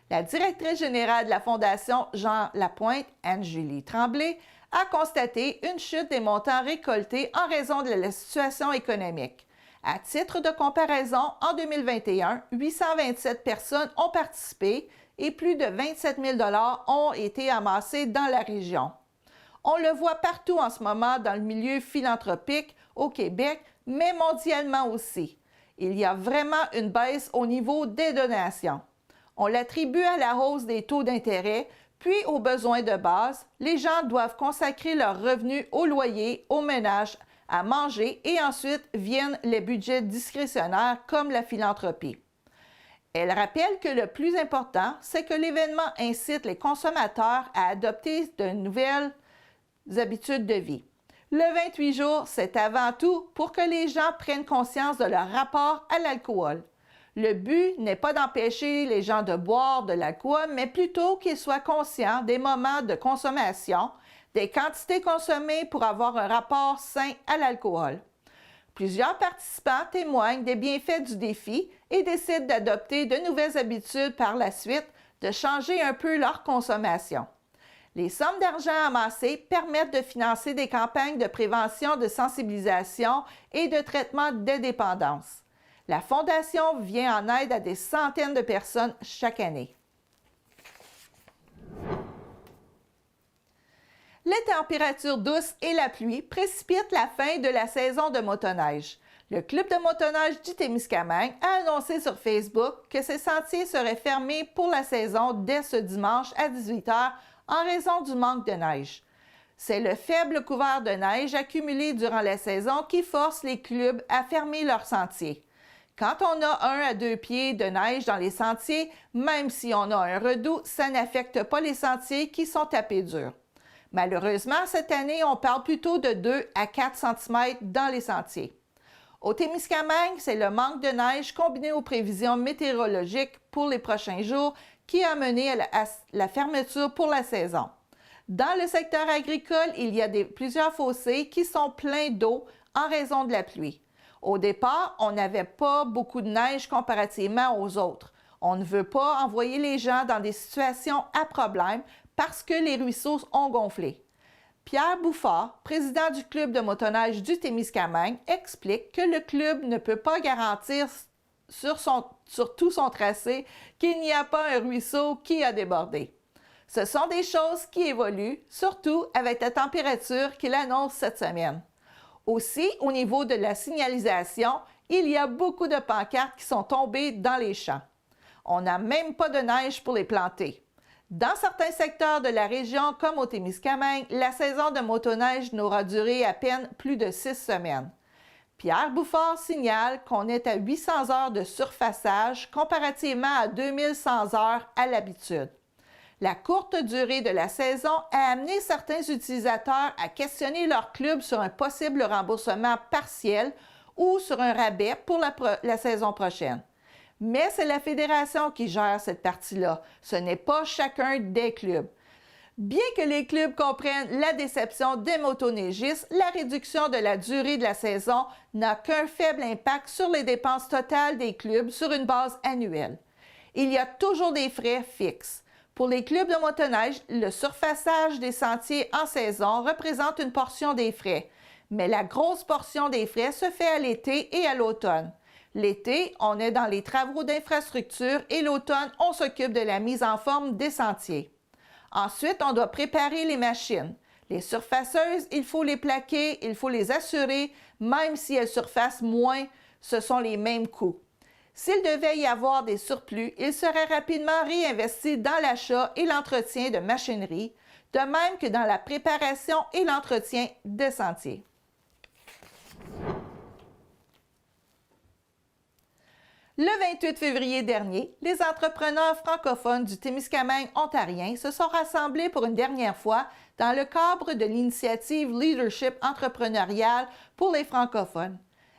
La directrice générale de la Fondation Jean Lapointe, Anne-Julie Tremblay, a constaté une chute des montants récoltés en raison de la situation économique. À titre de comparaison, en 2021, 827 personnes ont participé et plus de 27 000 $ ont été amassés dans la région. On le voit partout en ce moment dans le milieu philanthropique au Québec, mais mondialement aussi. Il y a vraiment une baisse au niveau des donations. On l'attribue à la hausse des taux d'intérêt, puis aux besoins de base. Les gens doivent consacrer leurs revenus au loyer, au ménage, à manger et ensuite viennent les budgets discrétionnaires comme la philanthropie. Elle rappelle que le plus important, c'est que l'événement incite les consommateurs à adopter de nouvelles habitudes de vie. Le 28 jours, c'est avant tout pour que les gens prennent conscience de leur rapport à l'alcool. Le but n'est pas d'empêcher les gens de boire de l'alcool, mais plutôt qu'ils soient conscients des moments de consommation, des quantités consommées pour avoir un rapport sain à l'alcool. Plusieurs participants témoignent des bienfaits du défi et décident d'adopter de nouvelles habitudes par la suite, de changer un peu leur consommation. Les sommes d'argent amassées permettent de financer des campagnes de prévention, de sensibilisation et de traitement des dépendances. La Fondation vient en aide à des centaines de personnes chaque année. Les températures douces et la pluie précipitent la fin de la saison de motoneige. Le Club de motoneige du Témiscamingue a annoncé sur Facebook que ses sentiers seraient fermés pour la saison dès ce dimanche à 18 h en raison du manque de neige. C'est le faible couvert de neige accumulé durant la saison qui force les clubs à fermer leurs sentiers. Quand on a 1 à 2 pieds de neige dans les sentiers, même si on a un redout, ça n'affecte pas les sentiers qui sont tapés durs. Malheureusement, cette année, on parle plutôt de 2 à 4 cm dans les sentiers. Au Témiscamingue, c'est le manque de neige combiné aux prévisions météorologiques pour les prochains jours qui a mené à la fermeture pour la saison. Dans le secteur agricole, il y a plusieurs fossés qui sont pleins d'eau en raison de la pluie. Au départ, on n'avait pas beaucoup de neige comparativement aux autres. On ne veut pas envoyer les gens dans des situations à problème parce que les ruisseaux ont gonflé. Pierre Bouffard, président du club de motoneige du Témiscamingue, explique que le club ne peut pas garantir sur tout son tracé qu'il n'y a pas un ruisseau qui a débordé. Ce sont des choses qui évoluent, surtout avec la température qu'il annonce cette semaine. Aussi, au niveau de la signalisation, il y a beaucoup de pancartes qui sont tombées dans les champs. On n'a même pas de neige pour les planter. Dans certains secteurs de la région, comme au Témiscamingue, la saison de motoneige n'aura duré à peine plus de 6 semaines. Pierre Bouffard signale qu'on est à 800 heures de surfaçage comparativement à 2100 heures à l'habitude. La courte durée de la saison a amené certains utilisateurs à questionner leur club sur un possible remboursement partiel ou sur un rabais pour la saison prochaine. Mais c'est la fédération qui gère cette partie-là. Ce n'est pas chacun des clubs. Bien que les clubs comprennent la déception des motoneigistes, la réduction de la durée de la saison n'a qu'un faible impact sur les dépenses totales des clubs sur une base annuelle. Il y a toujours des frais fixes. Pour les clubs de motoneige, le surfaçage des sentiers en saison représente une portion des frais, mais la grosse portion des frais se fait à l'été et à l'automne. L'été, on est dans les travaux d'infrastructure et l'automne, on s'occupe de la mise en forme des sentiers. Ensuite, on doit préparer les machines. Les surfaceuses, il faut les plaquer, il faut les assurer, même si elles surfacent moins, ce sont les mêmes coûts. S'il devait y avoir des surplus, ils seraient rapidement réinvestis dans l'achat et l'entretien de machinerie, de même que dans la préparation et l'entretien des sentiers. Le 28 février dernier, les entrepreneurs francophones du Témiscamingue ontarien se sont rassemblés pour une dernière fois dans le cadre de l'initiative Leadership entrepreneurial pour les francophones.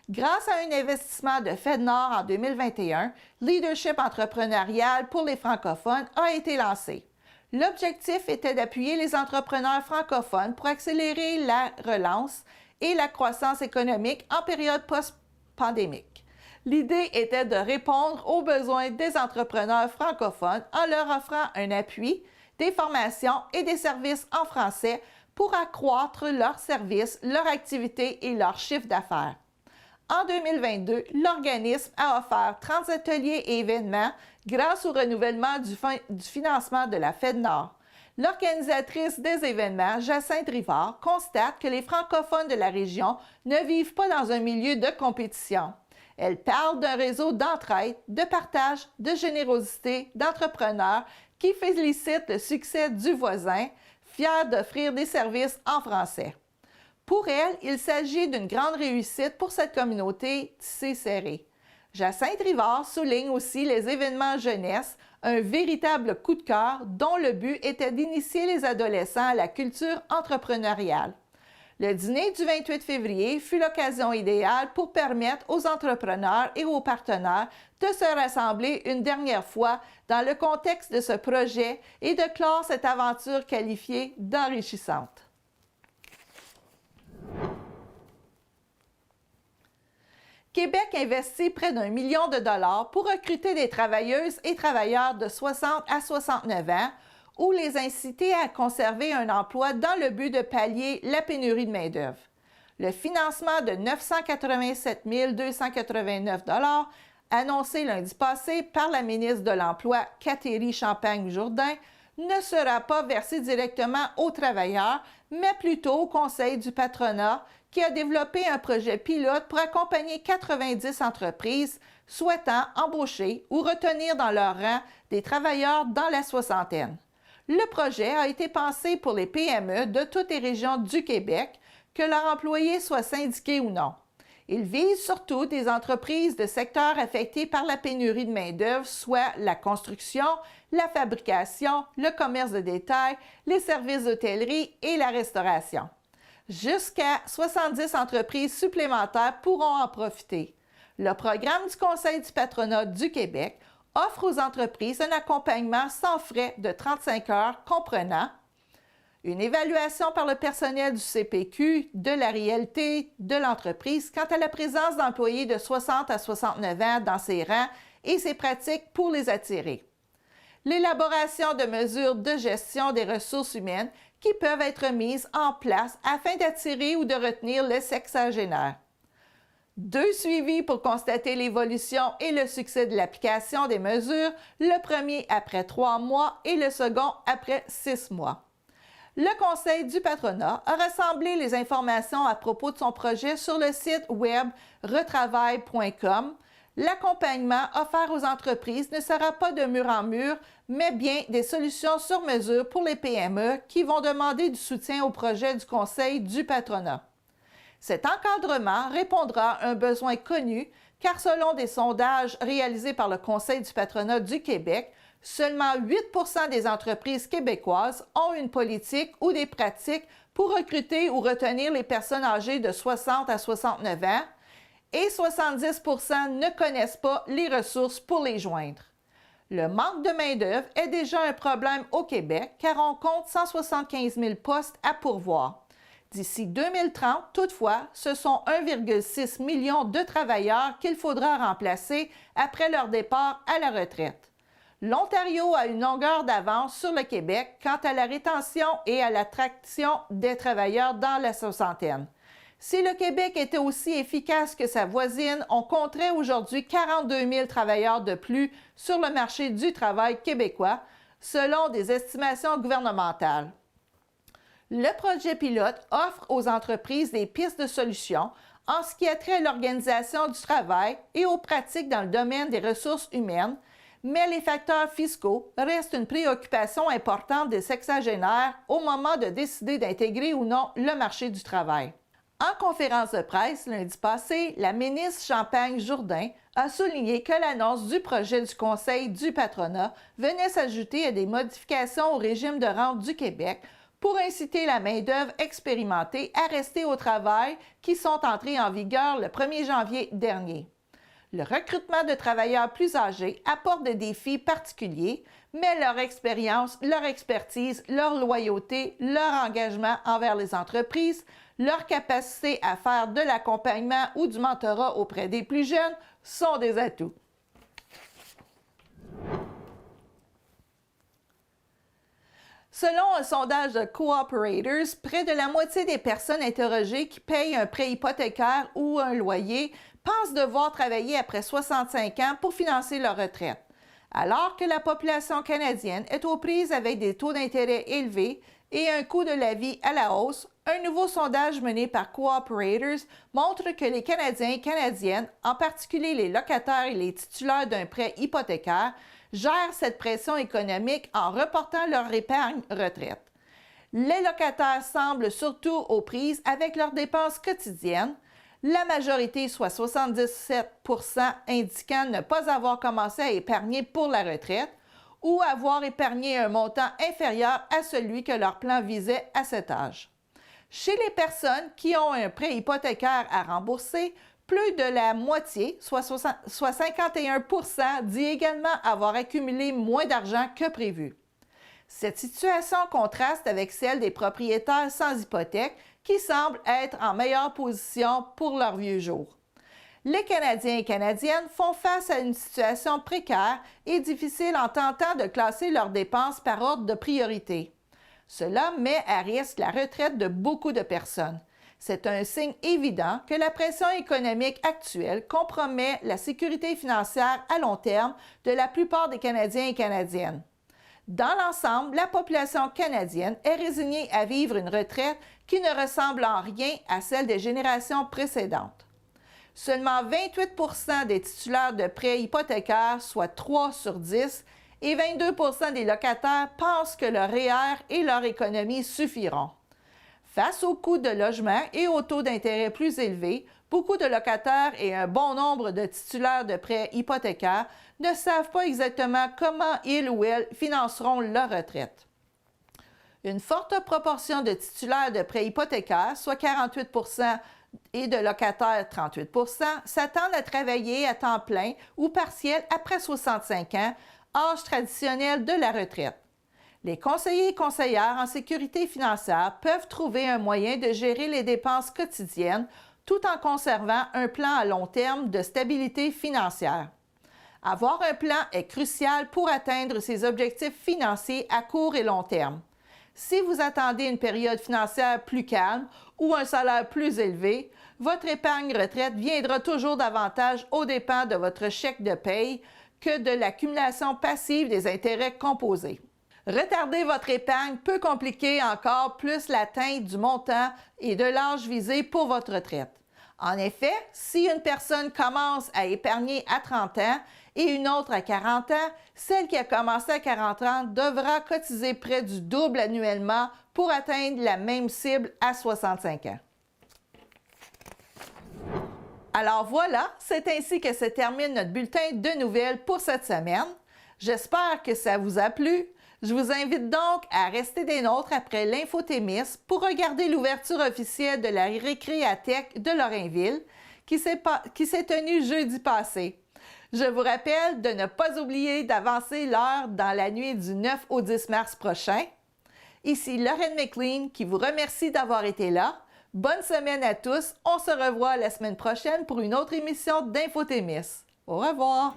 Grâce à un investissement de FedNord en 2021, Leadership entrepreneurial pour les francophones a été lancé. L'objectif était d'appuyer les entrepreneurs francophones pour accélérer la relance et la croissance économique en période post-pandémique. L'idée était de répondre aux besoins des entrepreneurs francophones en leur offrant un appui, des formations et des services en français pour accroître leurs services, leur activité et leur chiffre d'affaires. En 2022, l'organisme a offert 30 ateliers et événements grâce au renouvellement du financement de la FedNord. L'organisatrice des événements, Jacinthe Rivard, constate que les francophones de la région ne vivent pas dans un milieu de compétition. Elle parle d'un réseau d'entraide, de partage, de générosité, d'entrepreneurs qui félicitent le succès du voisin, fiers d'offrir des services en français. Pour elle, il s'agit d'une grande réussite pour cette communauté tissée serrée. Jacinthe Rivard souligne aussi les événements jeunesse, un véritable coup de cœur dont le but était d'initier les adolescents à la culture entrepreneuriale. Le dîner du 28 février fut l'occasion idéale pour permettre aux entrepreneurs et aux partenaires de se rassembler une dernière fois dans le contexte de ce projet et de clore cette aventure qualifiée d'enrichissante. Québec investit près d'1 million de dollars pour recruter des travailleuses et travailleurs de 60 à 69 ans ou les inciter à conserver un emploi dans le but de pallier la pénurie de main-d'œuvre. Le financement de 987 289 $, annoncé lundi passé par la ministre de l'Emploi, Catherine Champagne-Jourdain, ne sera pas versé directement aux travailleurs, mais plutôt au Conseil du patronat, qui a développé un projet pilote pour accompagner 90 entreprises souhaitant embaucher ou retenir dans leur rang des travailleurs dans la soixantaine. Le projet a été pensé pour les PME de toutes les régions du Québec, que leurs employés soient syndiqués ou non. Il vise surtout des entreprises de secteurs affectés par la pénurie de main-d'œuvre, soit la construction, la fabrication, le commerce de détail, les services d'hôtellerie et la restauration. Jusqu'à 70 entreprises supplémentaires pourront en profiter. Le programme du Conseil du patronat du Québec offre aux entreprises un accompagnement sans frais de 35 heures comprenant une évaluation par le personnel du CPQ de la réalité de l'entreprise quant à la présence d'employés de 60 à 69 ans dans ses rangs et ses pratiques pour les attirer. L'élaboration de mesures de gestion des ressources humaines qui peuvent être mises en place afin d'attirer ou de retenir les sexagénaires. 2 suivis pour constater l'évolution et le succès de l'application des mesures, le premier après 3 mois et le second après 6 mois. Le Conseil du patronat a rassemblé les informations à propos de son projet sur le site web retravail.com. L'accompagnement offert aux entreprises ne sera pas de mur en mur, mais bien des solutions sur mesure pour les PME qui vont demander du soutien au projet du Conseil du patronat. Cet encadrement répondra à un besoin connu car selon des sondages réalisés par le Conseil du patronat du Québec, seulement 8% des entreprises québécoises ont une politique ou des pratiques pour recruter ou retenir les personnes âgées de 60 à 69 ans et 70% ne connaissent pas les ressources pour les joindre. Le manque de main-d'œuvre est déjà un problème au Québec car on compte 175 000 postes à pourvoir. D'ici 2030, toutefois, ce sont 1,6 million de travailleurs qu'il faudra remplacer après leur départ à la retraite. L'Ontario a une longueur d'avance sur le Québec quant à la rétention et à l'attraction des travailleurs dans la soixantaine. Si le Québec était aussi efficace que sa voisine, on compterait aujourd'hui 42 000 travailleurs de plus sur le marché du travail québécois, selon des estimations gouvernementales. Le projet pilote offre aux entreprises des pistes de solutions en ce qui a trait à l'organisation du travail et aux pratiques dans le domaine des ressources humaines, mais les facteurs fiscaux restent une préoccupation importante des sexagénaires au moment de décider d'intégrer ou non le marché du travail. En conférence de presse lundi passé, la ministre Champagne-Jourdain a souligné que l'annonce du projet du Conseil du patronat venait s'ajouter à des modifications au régime de rente du Québec pour inciter la main-d'œuvre expérimentée à rester au travail qui sont entrées en vigueur le 1er janvier dernier. Le recrutement de travailleurs plus âgés apporte des défis particuliers, mais leur expérience, leur expertise, leur loyauté, leur engagement envers les entreprises, leur capacité à faire de l'accompagnement ou du mentorat auprès des plus jeunes sont des atouts. Selon un sondage de Cooperators, près de la moitié des personnes interrogées qui payent un prêt hypothécaire ou un loyer pensent devoir travailler après 65 ans pour financer leur retraite. Alors que la population canadienne est aux prises avec des taux d'intérêt élevés et un coût de la vie à la hausse, un nouveau sondage mené par Cooperators montre que les Canadiens et Canadiennes, en particulier les locataires et les titulaires d'un prêt hypothécaire, gèrent cette pression économique en reportant leur épargne retraite. Les locataires semblent surtout aux prises avec leurs dépenses quotidiennes, la majorité, soit 77%, indiquant ne pas avoir commencé à épargner pour la retraite ou avoir épargné un montant inférieur à celui que leur plan visait à cet âge. Chez les personnes qui ont un prêt hypothécaire à rembourser, plus de la moitié, soit 51%, dit également avoir accumulé moins d'argent que prévu. Cette situation contraste avec celle des propriétaires sans hypothèque qui semblent être en meilleure position pour leurs vieux jours. Les Canadiens et Canadiennes font face à une situation précaire et difficile en tentant de classer leurs dépenses par ordre de priorité. Cela met à risque la retraite de beaucoup de personnes. C'est un signe évident que la pression économique actuelle compromet la sécurité financière à long terme de la plupart des Canadiens et Canadiennes. Dans l'ensemble, la population canadienne est résignée à vivre une retraite qui ne ressemble en rien à celle des générations précédentes. Seulement 28% des titulaires de prêts hypothécaires, soit 3 sur 10, et 22% des locataires pensent que leur REER et leur économie suffiront. Face aux coûts de logement et aux taux d'intérêt plus élevés, beaucoup de locataires et un bon nombre de titulaires de prêts hypothécaires ne savent pas exactement comment ils ou elles financeront leur retraite. Une forte proportion de titulaires de prêts hypothécaires, soit 48%, et de locataires, 38%, s'attendent à travailler à temps plein ou partiel après 65 ans, âge traditionnel de la retraite. Les conseillers et conseillères en sécurité financière peuvent trouver un moyen de gérer les dépenses quotidiennes tout en conservant un plan à long terme de stabilité financière. Avoir un plan est crucial pour atteindre ses objectifs financiers à court et long terme. Si vous attendez une période financière plus calme ou un salaire plus élevé, votre épargne retraite viendra toujours davantage aux dépens de votre chèque de paye que de l'accumulation passive des intérêts composés. Retarder votre épargne peut compliquer encore plus l'atteinte du montant et de l'âge visé pour votre retraite. En effet, si une personne commence à épargner à 30 ans et une autre à 40 ans, celle qui a commencé à 40 ans devra cotiser près du double annuellement pour atteindre la même cible à 65 ans. Alors voilà, c'est ainsi que se termine notre bulletin de nouvelles pour cette semaine. J'espère que ça vous a plu. Je vous invite donc à rester des nôtres après l'Infothémis pour regarder l'ouverture officielle de la Récréathèque de Lorrainville qui s'est tenue jeudi passé. Je vous rappelle de ne pas oublier d'avancer l'heure dans la nuit du 9 au 10 mars prochain. Ici Lorraine McLean qui vous remercie d'avoir été là. Bonne semaine à tous. On se revoit la semaine prochaine pour une autre émission d'Infothémis. Au revoir!